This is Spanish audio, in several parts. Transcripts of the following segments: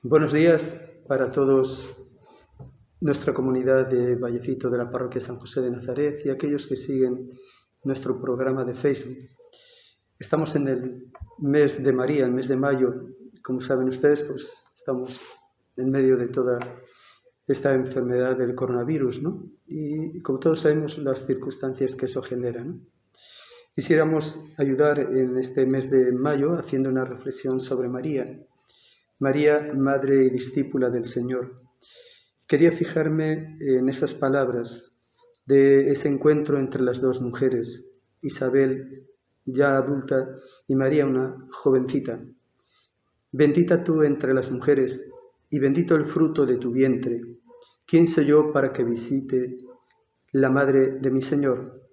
Buenos días para todos, nuestra comunidad de Vallecito de la Parroquia San José de Nazaret y aquellos que siguen nuestro programa de Facebook. Estamos en el mes de María, el mes de mayo. Como saben ustedes, pues estamos en medio de toda esta enfermedad del coronavirus, ¿no? Y como todos sabemos, las circunstancias que eso genera, ¿no? Quisiéramos ayudar en este mes de mayo haciendo una reflexión sobre María. María, madre y discípula del Señor. Quería fijarme en esas palabras de ese encuentro entre las dos mujeres, Isabel, ya adulta, y María, una jovencita. Bendita tú entre las mujeres, y bendito el fruto de tu vientre. ¿Quién soy yo para que visite la madre de mi Señor?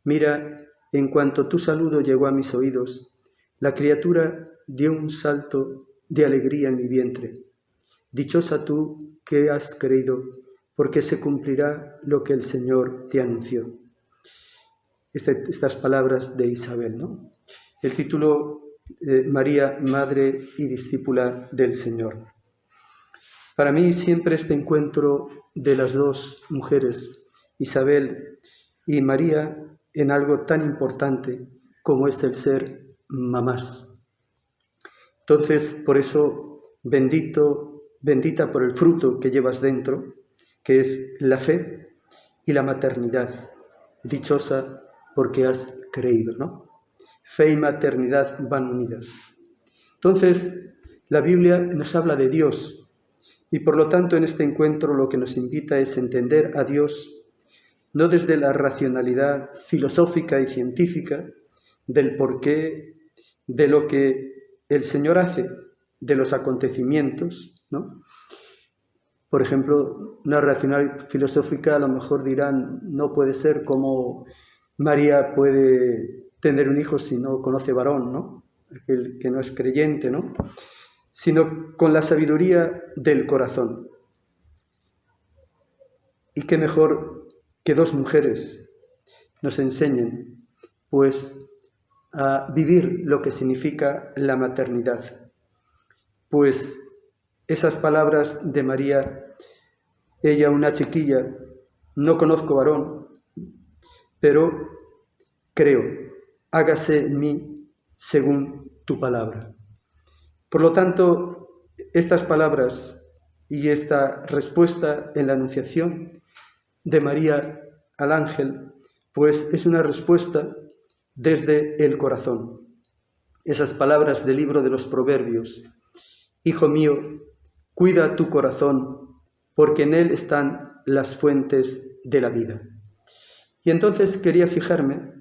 Mira, en cuanto tu saludo llegó a mis oídos, la criatura dio un salto de alegría en mi vientre. Dichosa tú que has creído, porque se cumplirá lo que el Señor te anunció. Estas palabras de Isabel, ¿no? El título, María, madre y discípula del Señor. Para mí siempre este encuentro de las dos mujeres, Isabel y María, en algo tan importante como es el ser mamás. Entonces, por eso, bendita por el fruto que llevas dentro, que es la fe y la maternidad. Dichosa porque has creído, ¿no? Fe y maternidad van unidas. Entonces, la Biblia nos habla de Dios y por lo tanto en este encuentro lo que nos invita es entender a Dios no desde la racionalidad filosófica y científica del porqué de lo que el Señor hace, de los acontecimientos, ¿no? Por ejemplo, una racional filosófica a lo mejor dirán, no puede ser como María puede tener un hijo si no conoce varón, ¿no? Aquel que no es creyente, ¿no? Sino con la sabiduría del corazón. Y qué mejor que dos mujeres nos enseñen, pues, a vivir lo que significa la maternidad. Pues esas palabras de María, ella una chiquilla, no conozco varón, pero creo, hágase en mí según tu palabra. Por lo tanto, estas palabras y esta respuesta en la Anunciación de María al ángel, pues es una respuesta desde el corazón. Esas palabras del libro de los Proverbios. Hijo mío, cuida tu corazón, porque en él están las fuentes de la vida. Y entonces quería fijarme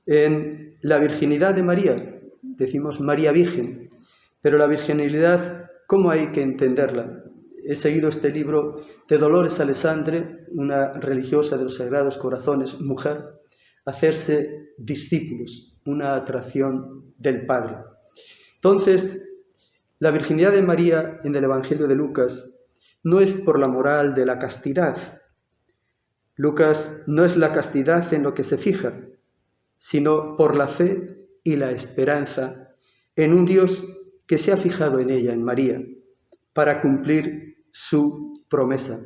en la virginidad de María. Decimos María Virgen, pero la virginidad, ¿cómo hay que entenderla? He seguido este libro de Dolores Alessandre, una religiosa de los Sagrados Corazones, mujer, hacerse discípulos, una atracción del Padre. Entonces, la virginidad de María en el Evangelio de Lucas no es por la moral de la castidad. Lucas no es la castidad en lo que se fija, sino por la fe y la esperanza en un Dios que se ha fijado en ella, en María, para cumplir su promesa.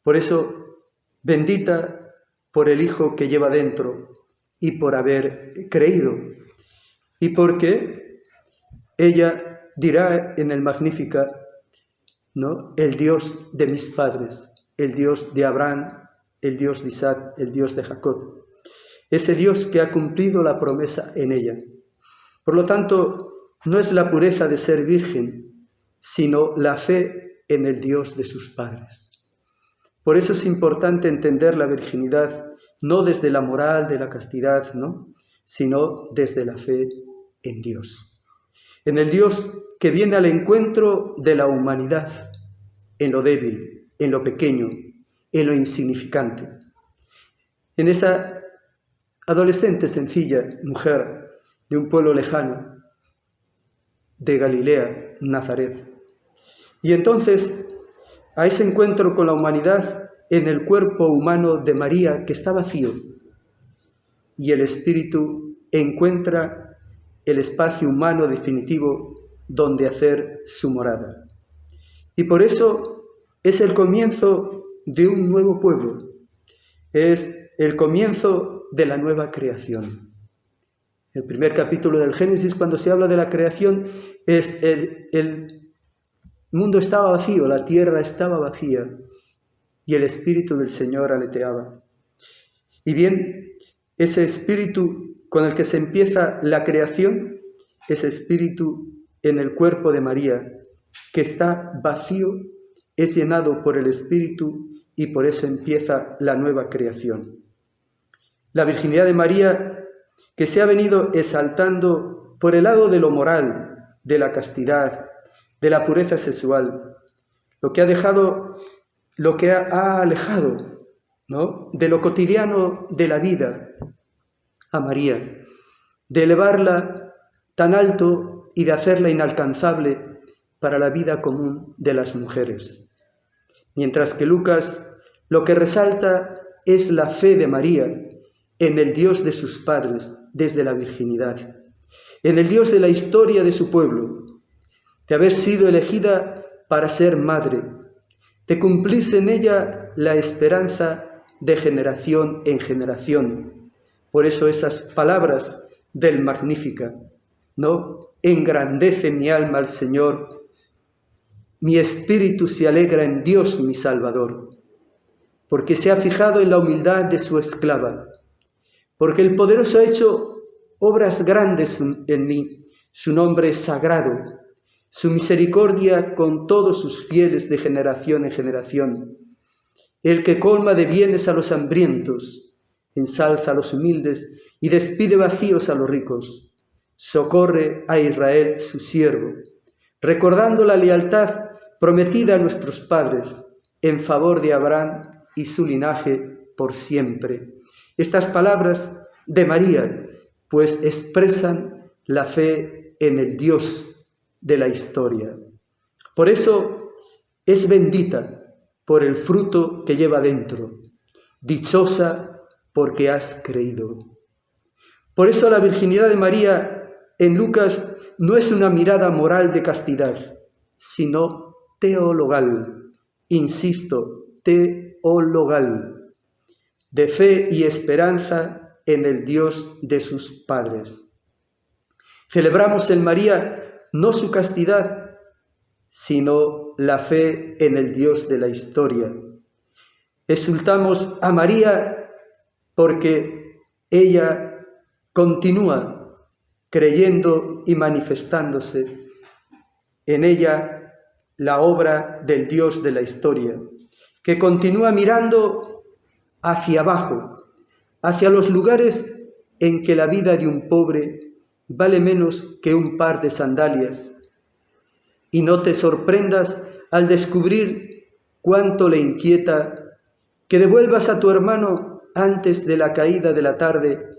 Por eso, bendita por el Hijo que lleva dentro y por haber creído, y porque ella dirá en el Magníficat, ¿no? El Dios de mis padres, el Dios de Abraham, el Dios de Isaac, el Dios de Jacob. Ese Dios que ha cumplido la promesa en ella. Por lo tanto, no es la pureza de ser virgen, sino la fe en el Dios de sus padres. Por eso es importante entender la virginidad no desde la moral de la castidad, ¿no? Sino desde la fe en Dios. En el Dios que viene al encuentro de la humanidad, en lo débil, en lo pequeño, en lo insignificante. En esa adolescente sencilla mujer de un pueblo lejano, de Galilea, Nazaret. Y entonces, a ese encuentro con la humanidad en el cuerpo humano de María, que está vacío, y el Espíritu encuentra el espacio humano definitivo donde hacer su morada. Y por eso es el comienzo de un nuevo pueblo, es el comienzo de la nueva creación. El primer capítulo del Génesis, cuando se habla de la creación, es el mundo estaba vacío, la tierra estaba vacía y el Espíritu del Señor aleteaba. Y bien, ese Espíritu con el que se empieza la creación, ese Espíritu en el cuerpo de María, que está vacío, es llenado por el Espíritu y por eso empieza la nueva creación. La virginidad de María, que se ha venido exaltando por el lado de lo moral, de la castidad, de la pureza sexual, lo que ha alejado, ¿no?, de lo cotidiano de la vida a María, de elevarla tan alto y de hacerla inalcanzable para la vida común de las mujeres. Mientras que Lucas lo que resalta es la fe de María en el Dios de sus padres desde la virginidad, en el Dios de la historia de su pueblo, de haber sido elegida para ser madre, de cumplirse en ella la esperanza de generación en generación. Por eso esas palabras del Magnífica, ¿no? Engrandece mi alma al Señor, mi espíritu se alegra en Dios mi Salvador, porque se ha fijado en la humildad de su esclava, porque el Poderoso ha hecho obras grandes en mí, su nombre es sagrado, su misericordia con todos sus fieles de generación en generación. El que colma de bienes a los hambrientos, ensalza a los humildes y despide vacíos a los ricos. Socorre a Israel su siervo, recordando la lealtad prometida a nuestros padres en favor de Abraham y su linaje por siempre. Estas palabras de María, pues expresan la fe en el Dios de la historia. Por eso es bendita por el fruto que lleva dentro, dichosa porque has creído. Por eso la virginidad de María en Lucas no es una mirada moral de castidad, sino teologal, insisto, teologal, de fe y esperanza en el Dios de sus padres. Celebramos en María no su castidad, sino la fe en el Dios de la historia. Exultamos a María porque ella continúa creyendo y manifestándose en ella la obra del Dios de la historia, que continúa mirando hacia abajo, hacia los lugares en que la vida de un pobre vale menos que un par de sandalias. Y no te sorprendas al descubrir cuánto le inquieta que devuelvas a tu hermano antes de la caída de la tarde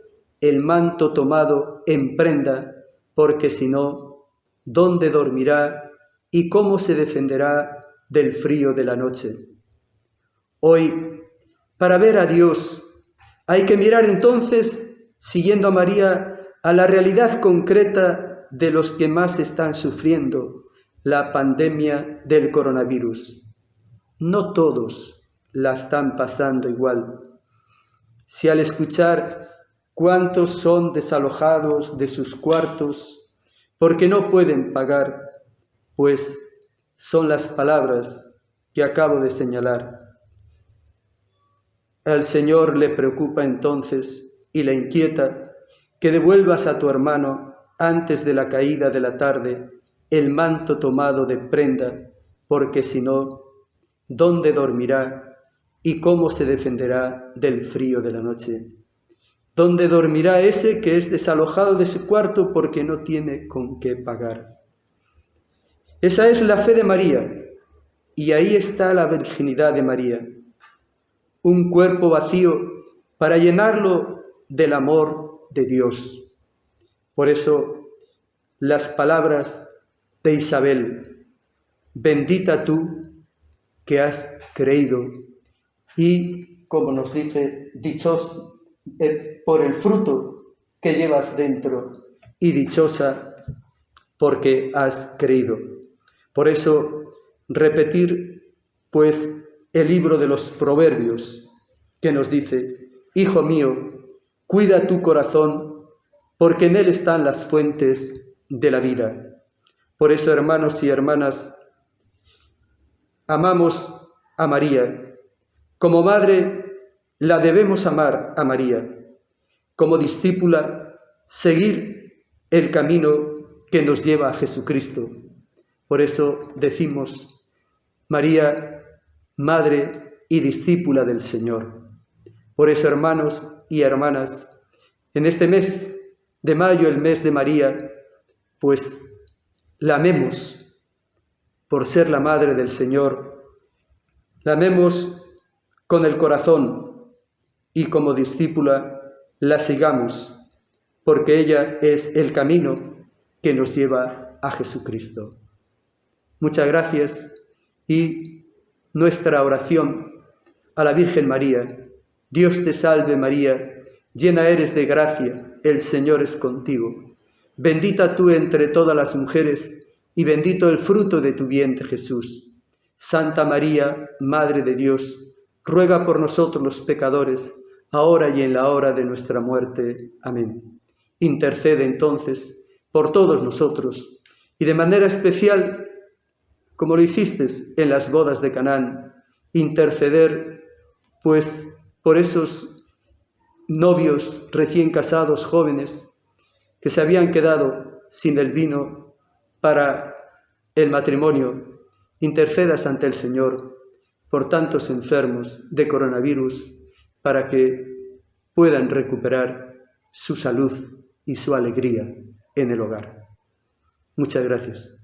el manto tomado en prenda, porque si no, ¿dónde dormirá y cómo se defenderá del frío de la noche? Hoy, para ver a Dios, hay que mirar entonces, siguiendo a María, a la realidad concreta de los que más están sufriendo la pandemia del coronavirus. No todos la están pasando igual. Si al escuchar cuántos son desalojados de sus cuartos porque no pueden pagar, pues son las palabras que acabo de señalar. Al Señor le preocupa entonces y le inquieta que devuelvas a tu hermano antes de la caída de la tarde el manto tomado de prenda, porque si no, ¿dónde dormirá y cómo se defenderá del frío de la noche? ¿Dónde dormirá ese que es desalojado de su cuarto porque no tiene con qué pagar? Esa es la fe de María, y ahí está la virginidad de María, un cuerpo vacío para llenarlo del amor de Dios. Por eso las palabras de Isabel, bendita tú que has creído, y como nos dice, dichosa por el fruto que llevas dentro y dichosa porque has creído. Por eso repetir pues el libro de los Proverbios, que nos dice: Hijo mío, cuida tu corazón, porque en él están las fuentes de la vida. Por eso, hermanos y hermanas, amamos a María. Como madre, la debemos amar a María. Como discípula, seguir el camino que nos lleva a Jesucristo. Por eso decimos: María, madre y discípula del Señor. Por eso, hermanos y hermanas, en este mes de mayo, el mes de María, pues la amemos por ser la madre del Señor, la amemos con el corazón y como discípula la sigamos, porque ella es el camino que nos lleva a Jesucristo. Muchas gracias y nuestra oración a la Virgen María. Dios te salve María, llena eres de gracia, el Señor es contigo. Bendita tú entre todas las mujeres y bendito el fruto de tu vientre Jesús. Santa María, Madre de Dios, ruega por nosotros los pecadores, ahora y en la hora de nuestra muerte. Amén. Intercede entonces por todos nosotros y de manera especial, como lo hiciste en las bodas de Canaán, interceder pues por esos novios recién casados jóvenes que se habían quedado sin el vino para el matrimonio. Intercedas ante el Señor por tantos enfermos de coronavirus para que puedan recuperar su salud y su alegría en el hogar. Muchas gracias.